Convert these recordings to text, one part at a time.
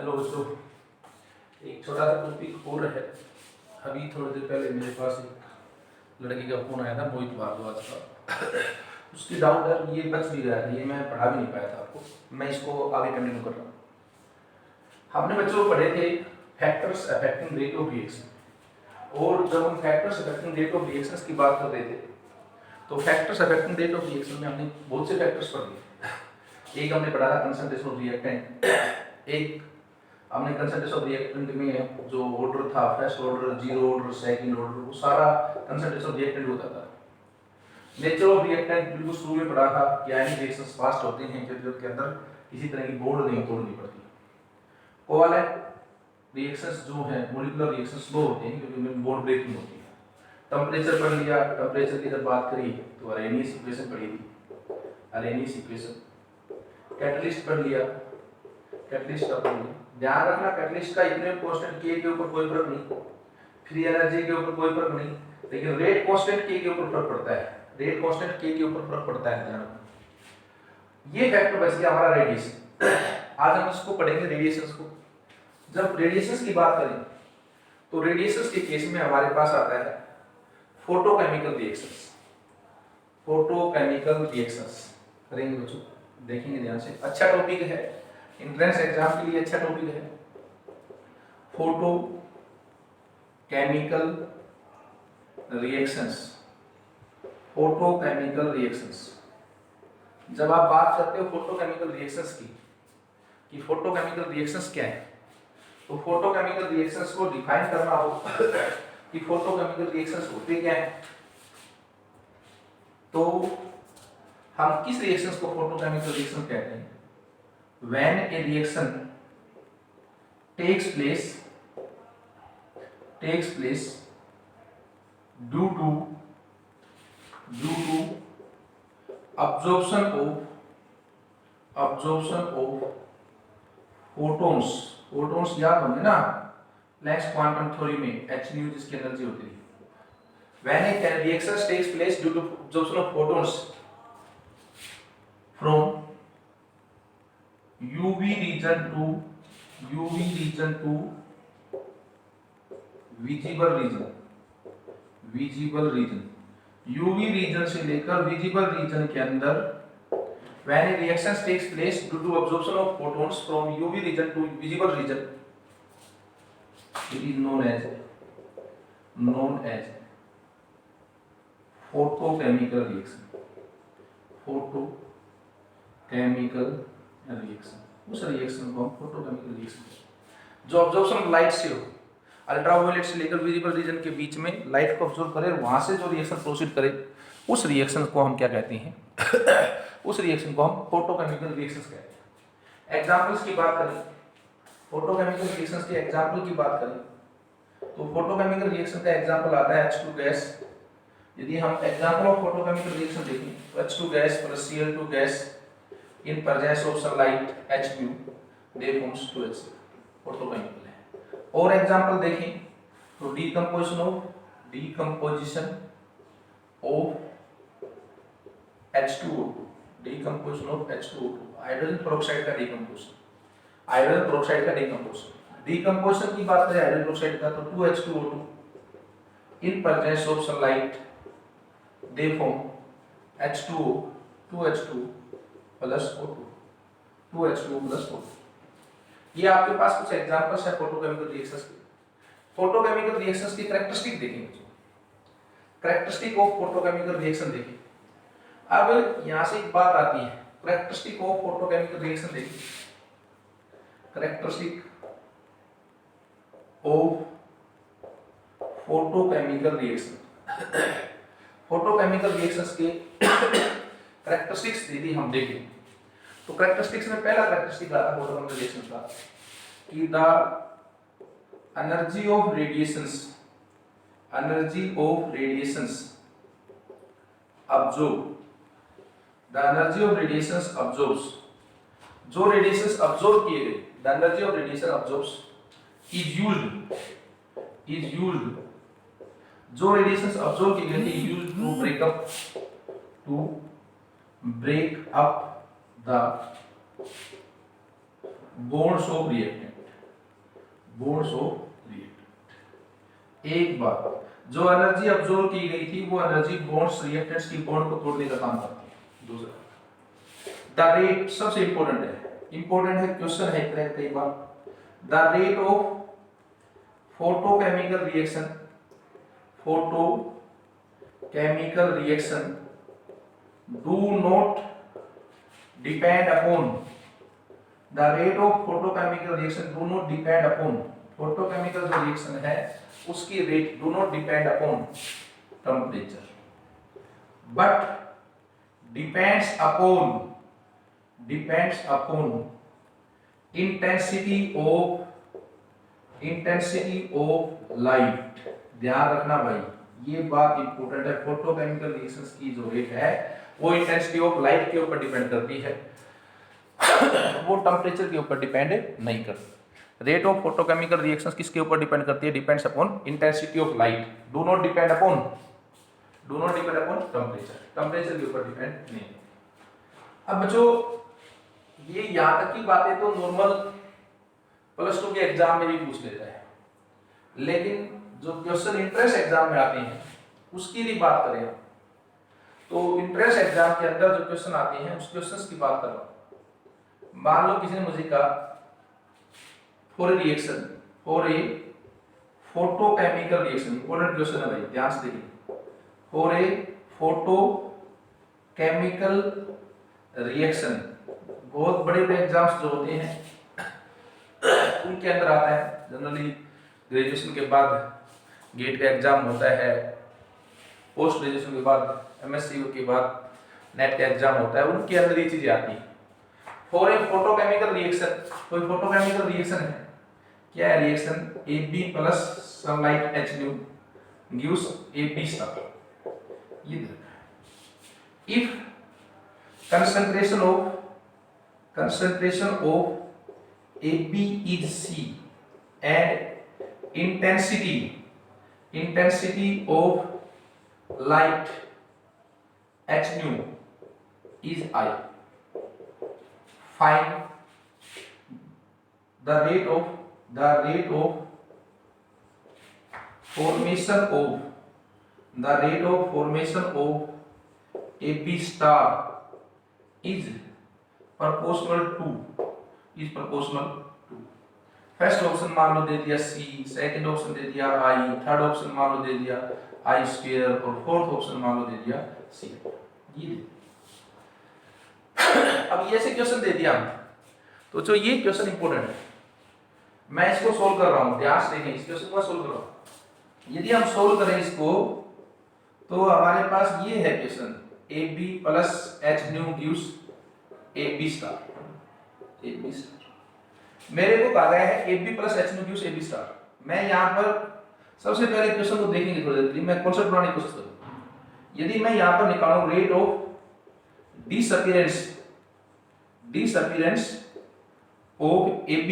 Hello बच्चों, एक छोटा सा टॉपिक और है। अभी थोड़ी देर पहले मेरे पास एक लड़की का फोन आया था, मोहित भारद्वाज का। उसकी डाउट है, ये बच भी गया था, ये मैं पढ़ा भी नहीं पाया था आपको, मैं इसको आगे कंटिन्यू कर रहा हूँ। हमने बच्चों पढ़े थे factors affecting rate of reaction, और जब हम factors affecting rate of reactions की बात कर रहे थे तो factors affecting rate of reaction में हमने बहुत से फैक्टर्स पढ़ लिए। एक हमने पढ़ा था कंसंट्रेशन ऑफ रिएक्टेंट, एक हमने कंसंट्रेशन ऑफ रिएक्टेंट में जो ऑर्डर था, first order, zero order, second order, वो सारा कंसंट्रेशन ऑफ रिएक्टेंट होता था। नेचर ऑफ रिएक्टेंट बिल्कुल शुरू में पढ़ा था कि आयनिक रिएक्शंस फास्ट होते हैं जब के अंदर किसी तरह की बॉन्ड नहीं तोड़नी पड़ती। कोवैलेंट रिएक्शंस जो है, मॉलिक्यूलर रिएक्शंस स्लो होते हैं क्योंकि उनमें बॉन्ड ब्रेकिंग होती है। टेंपरेचर पढ़ लिया, टेंपरेचर की जब बात करी तो अरेनियस इक्वेशन पढ़ी थी, अरेनियस इक्वेशन। कैटलिस्ट पढ़ लिया, कैटलिस्ट का पढ़ लिया। ध्यान रखना कैटलिस्ट का इतने कांस्टेंट के ऊपर कोई फर्क नहीं, फ्री एनर्जी के ऊपर कोई फर्क नहीं, लेकिन रेट कांस्टेंट के ऊपर फर्क पड़ता है, रेट कांस्टेंट के ऊपर फर्क पड़ता है। ध्यान रखना। ये फैक्टर बच गया हमारा रेडिएशन। आज हम इसको पढ़ेंगे रेडिएशंस को। जब रेडिएशंस की बात करें तो रेडिएशंस के केस में हमारे पास आता है फोटोकेमिकल रिएक्शंस। फोटोकेमिकल रिएक्शंस करेंगे बच्चों, देखेंगे ध्यान से। अच्छा टॉपिक है, एंट्रेंस एग्जाम के लिए अच्छा टॉपिक है। Photo chemical reactions, photochemical reactions. जब आप बात करते हो फोटोकेमिकल रिएक्शंस की कि फोटोकेमिकल रिएक्शंस क्या है, तो फोटोकेमिकल रिएक्शंस को डिफाइन करना हो कि फोटोकेमिकल रिएक्शंस होते क्या है, तो हम किस रिएक्शंस को फोटोकेमिकल रिएक्शन कहते हैं? When a reaction takes place due to absorption of photons याद होंगे ना प्लैंक्स क्वांटम थ्योरी में, h nu जिसकी एनर्जी होती है। When a reaction takes place due to absorption of photons from UV region to visible region, UV region से लेकर visible region के अंदर when a reaction takes place due to absorption of photons from UV region to visible region, it is known as photochemical reaction. photochemical reaction, उस reaction को हम photochemical reaction, जो observation light से हो, ultraviolet से लेकर विजिबल रीजन के बीच में लाइट को ऑब्जर्व करे, वहां से जो रिएक्शन प्रोसीड करे, उस रिएक्शन को हम क्या कहते हैं? उस रिएक्शन को हम फोटोकेमिकल रिएक्शंस कहते हैं। एग्जांपल्स की बात करें, फोटोकेमिकल रिएक्शंस के एग्जांपल की बात करें तो फोटोकेमिकल रिएक्शन का एग्जांपल आता है H2 गैस। यदि हम एग्जांपल ऑफ फोटोकेमिकल रिएक्शन देखें तो H2 gas plus Cl2 gas in presence of sunlight H nu they forms 2H orthochemical है। और एग्जांपल देखें तो decomposition of H2O2, decomposition of H2O2, hydrogen peroxide का डिकम्पोजिशन, हाइड्रोजन पेरोक्साइड का decomposition. Decomposition की बात करें हाइड्रोजन पेरोक्साइड का तो 2H2O2 in presence of sunlight they form H2O 2H2 plus O2, 2H2 plus O2। ये आपके पास कुछ एग्जांपल्स है फोटोकेमिकल रिएक्शंस के। फोटोकेमिकल रिएक्शंस की कैरेक्टरिस्टिक देखेंगे, कैरेक्टरिस्टिक ऑफ फोटोकेमिकल रिएक्शन देखें। अब यहां से एक बात आती है, कैरेक्टरिस्टिक ऑफ फोटोकेमिकल रिएक्शन देखिए। Characteristic of photochemical reaction, photochemical reactions के कैरेक्टरिस्टिक्स यदि हम देखें तो कैरेक्टरिस्टिक्स में पहला कैरेक्टरिस्टिक आता है फोटोकेमिकल रिएक्शन का कि the energy of radiations absorb, the energy of radiations absorbs, जो रेडिएशंस अब्जॉर्ब किए गए, the energy of radiation absorbs is used, जो रेडिएशंस अब्जॉर्ब किए गए थे used to break up the bonds of reactant, bonds of reactant। एक बार जो energy absorb की गई थी वो एनर्जी बॉन्ड्स रिएक्टेंट्स की बॉन्ड को तोड़ने का काम करती है। दूसरा द रेट, सबसे इंपॉर्टेंट है क्वेश्चन है कई बार, the rate of photochemical reaction do not depend upon, the rate of photochemical reaction do not depend upon, photochemical जो रिएक्शन है उसकी rate do not depend upon temperature but depends upon intensity of light। ध्यान रखना भाई, ये बात important है। Photochemical reactions की जो रेट है वो इंटेंसिटी ऑफ लाइट के ऊपर डिपेंड करती है, वो टेम्परेचर के ऊपर डिपेंड नहीं करती। रेट ऑफ फोटोकेमिकल रिएक्शंस किसके ऊपर डिपेंड करती है? Depends upon intensity of light, do not depend upon temperature के ऊपर डिपेंड नहीं। अब बच्चों ये यहां तक की बातें तो नॉर्मल प्लस 2 के एग्जाम में भी पूछ लेता है, लेकिन जो क्वेश्चन इंट्रेंस एग्जाम में आते हैं उसकी भी बात करें तो इंट्रेंस एग्जाम के अंदर जो क्वेश्चन आते हैं उस क्वेश्चंस की बात कर रहा हूं। मान लो किसी ने मुझे कहा for a photochemical reaction, important question है भाई, ध्यान से देखिए, फॉर ए फोटोकेमिकल रिएक्शन, बहुत बड़े बड़े एग्जाम्स जो होते हैं उनके अंदर आता है। जनरली ग्रेजुएशन के बाद गेट का एग्जाम होता है, पोस्ट ग्रेजुएशन के बाद एमएससी के बाद नेट का एग्जाम होता है, उनके अंदर ये चीजें आती हैं। फॉर ए फोटोकेमिकल रिएक्शन, कोई फोटोकेमिकल रिएक्शन है, क्या है reaction? AB plus sunlight HNO gives AB star. ये if concentration of AB is C and intensity of light HNO is I, find the rate of formation of AB star is proportional to, first option मान लो दे दिया C, second option दे दिया I, third option मान लो दे दिया I square और fourth option मान लो दे दिया C। ये अब ये ऐसे क्वेश्चन दे दिया हमने, तो जो ये क्वेश्चन इंपॉर्टेंट है, मैं इसको सोल्व कर रहा हूं, ध्यान से देखें, इस क्वेश्चन को सोल्व कर रहा हूं। यदि हम सोल्व करें इसको तो हमारे पास ये है question, AB plus HNO gives AB star. मेरे को कहा गया है AB plus HNO gives AB star. मैं यहाँ पर सबसे पहले क्वेश्चन को देखेंगे थोड़ी देर, मैं कॉन्सेप्ट बनाने की कोशिश करूँ। यदि मैं यहाँ पर निकालूं rate of disappearance of AB,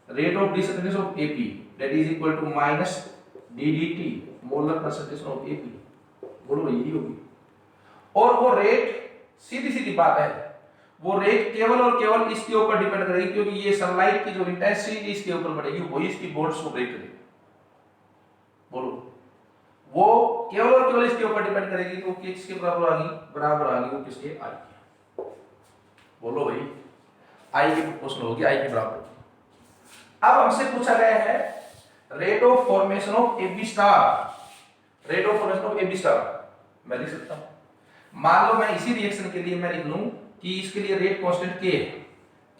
rate of disappearance of AB that is equal to minus DDT molar concentration of AB, बोलो यही होगी। और वो रेट सीधी सीधी बात है, वो रेट केवल और केवल इसके ऊपर डिपेंड करेगी, क्योंकि ये सनलाइट की जो इंटेंसिटी इसके ऊपर पड़ेगी वही इसकी बॉन्ड्स को ब्रेक करेगी। बोलो वो केवल और केवल इसके ऊपर डिपेंड करेगी, तो किसके बराबर आ गई वो किसके? आई के। बोलो भाई आई की प्रोपोर्शनल होगी, आई के बराबर। अब हमसे पूछा गया है rate of formation of AB star, rate of formation of AB star मैं लिख सकता हूं। मान लो मैं इसी रिएक्शन के लिए मैं लिख लूं कि इसके लिए रेट कांस्टेंट K है।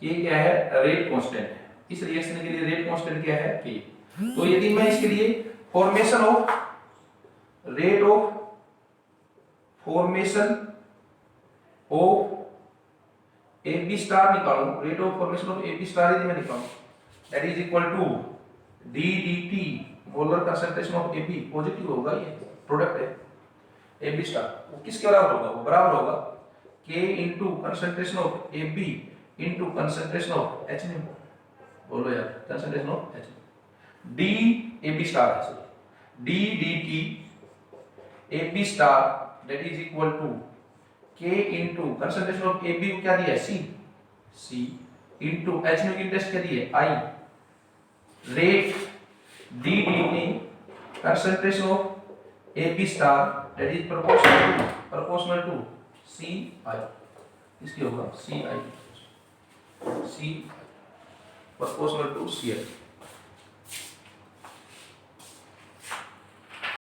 K क्या है? रेट कांस्टेंट है। इस रिएक्शन के लिए रेट कांस्टेंट क्या है? K। तो यदि मैं इसके लिए फॉर्मेशन ऑफ AB स्टार निकालूं, rate of formation of AB star यदि मैं निकालूं, that is equal to DDT molar concentration of AB, positive होगा, ये प्रोडक्ट है AB स्टार, वो किसके बराबर होगा? वो बराबर होगा K into concentration of AB into concentration of HNO। बोलो यार, concentration of HNO D AB star है, D DT AB star that is equal to K into concentration of AB को क्या दिया है? C इनटू HNO की test क्या दी है? I rate d dt concentration of AB star that is proportional to CI, इसकी होगा CI proportional to CI।